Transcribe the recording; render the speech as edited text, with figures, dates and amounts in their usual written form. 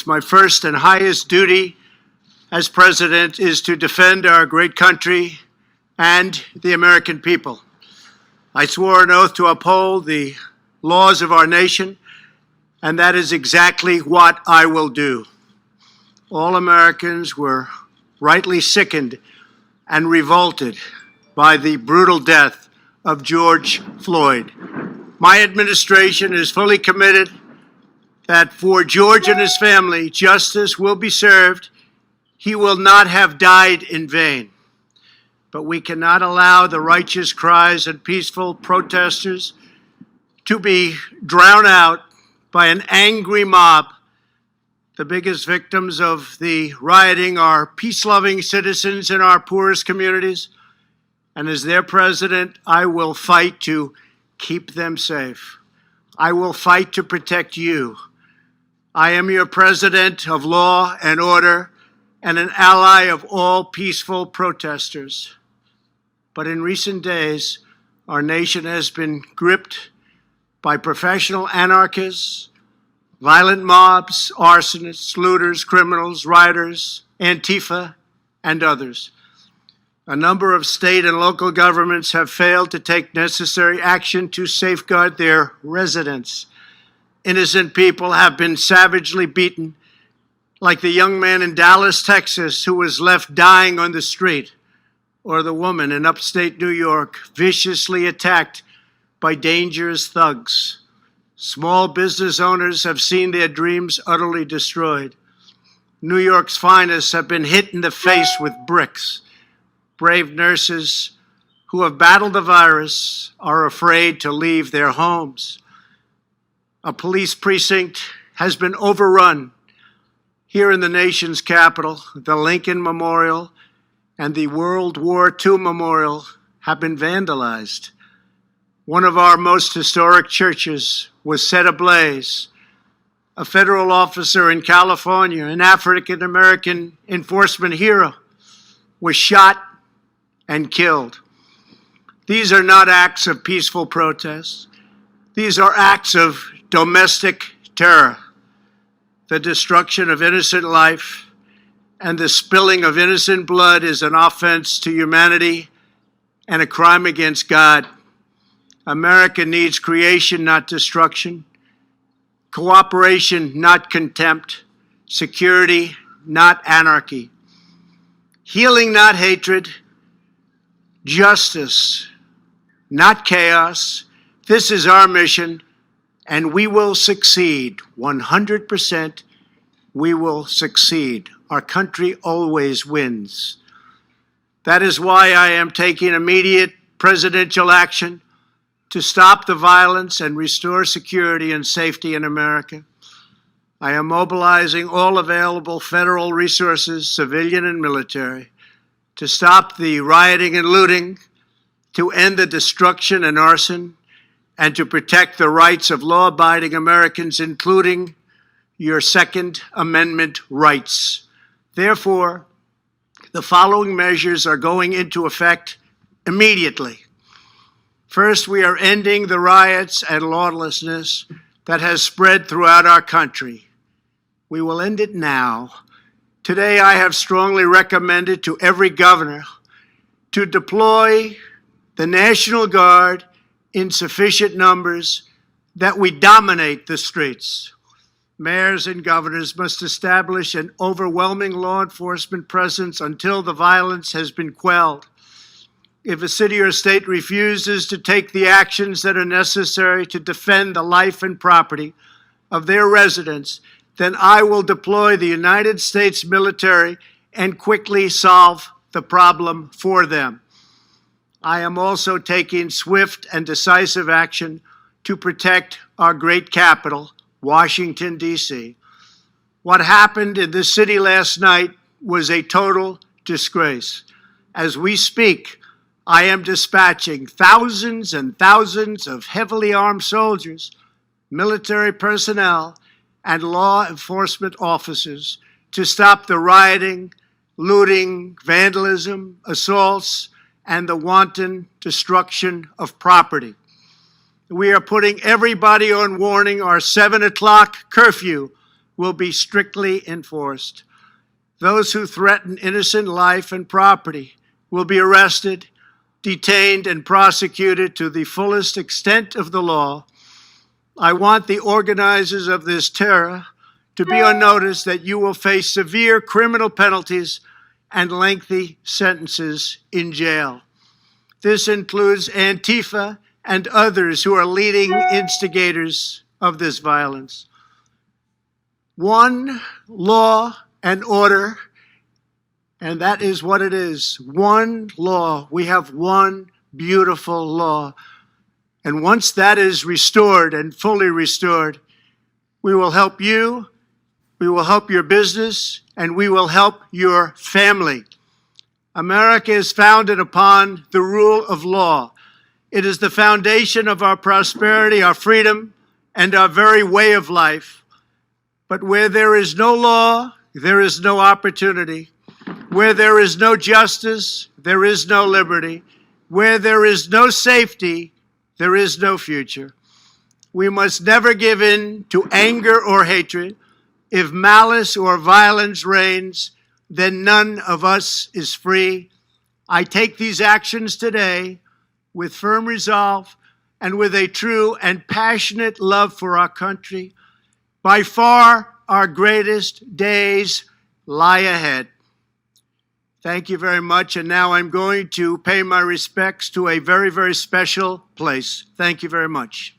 States. My first and highest duty as president is to defend our great country and the American people. I swore an oath to uphold the laws of our nation, and that is exactly what I will do. All Americans were rightly sickened and revolted by the brutal death of George Floyd. My administration is fully committed that for George and his family, justice will be served. He will not have died in vain. But we cannot allow the righteous cries of peaceful protesters to be drowned out by an angry mob. The biggest victims of the rioting are peace-loving citizens in our poorest communities. And as their president, I will fight to keep them safe. I will fight to protect you. I am your president of law and order and an ally of all peaceful protesters. But in recent days, our nation has been gripped by professional anarchists, violent mobs, arsonists, looters, criminals, rioters, Antifa, and others. A number of state and local governments have failed to take necessary action to safeguard their residents. Innocent people have been savagely beaten, like the young man in Dallas, Texas, who was left dying on the street, or the woman in upstate New York viciously attacked by dangerous thugs. Small business owners have seen their dreams utterly destroyed. New York's finest have been hit in the face with bricks. Brave nurses who have battled the virus are afraid to leave their homes. A police precinct has been overrun. Here in the nation's capital, the Lincoln Memorial and the World War II Memorial have been vandalized. One of our most historic churches was set ablaze. A federal officer in California, an African-American enforcement hero, was shot and killed. These are not acts of peaceful protest. These are acts of domestic terror. The destruction of innocent life and the spilling of innocent blood is an offense to humanity and a crime against God. America needs creation, not destruction. Cooperation, not contempt. Security, not anarchy. Healing, not hatred. Justice, not chaos. This is our mission, and we will succeed. 100%, we will succeed. Our country always wins. That is why I am taking immediate presidential action to stop the violence and restore security and safety in America. I am mobilizing all available federal resources, civilian and military, to stop the rioting and looting, to end the destruction and arson, and to protect the rights of law-abiding Americans, including your Second Amendment rights. Therefore, the following measures are going into effect immediately. First, we are ending the riots and lawlessness that has spread throughout our country. We will end it now. Today, I have strongly recommended to every governor to deploy the National Guard in sufficient numbers that we dominate the streets. Mayors and governors must establish an overwhelming law enforcement presence until the violence has been quelled. If a city or state refuses to take the actions that are necessary to defend the life and property of their residents, then I will deploy the United States military and quickly solve the problem for them. I am also taking swift and decisive action to protect our great capital, Washington, D.C. What happened in this city last night was a total disgrace. As we speak, I am dispatching thousands and thousands of heavily armed soldiers, military personnel, and law enforcement officers to stop the rioting, looting, vandalism, assaults, and the wanton destruction of property. We are putting everybody on warning. Our 7 o'clock curfew will be strictly enforced. Those who threaten innocent life and property will be arrested, detained, and prosecuted to the fullest extent of the law. I want the organizers of this terror to be on notice that you will face severe criminal penalties and lengthy sentences in jail. This includes Antifa and others who are leading instigators of this violence. One law and order, and that is what it is. One law. We have one beautiful law. And once that is restored and fully restored, we will help you, we will help your business, and we will help your family. America is founded upon the rule of law. It is the foundation of our prosperity, our freedom, and our very way of life. But where there is no law, there is no opportunity. Where there is no justice, there is no liberty. Where there is no safety, there is no future. We must never give in to anger or hatred. If malice or violence reigns, then none of us is free. I take these actions today with firm resolve and with a true and passionate love for our country. By far, our greatest days lie ahead. Thank you very much. And now I'm going to pay my respects to a very, very special place. Thank you very much.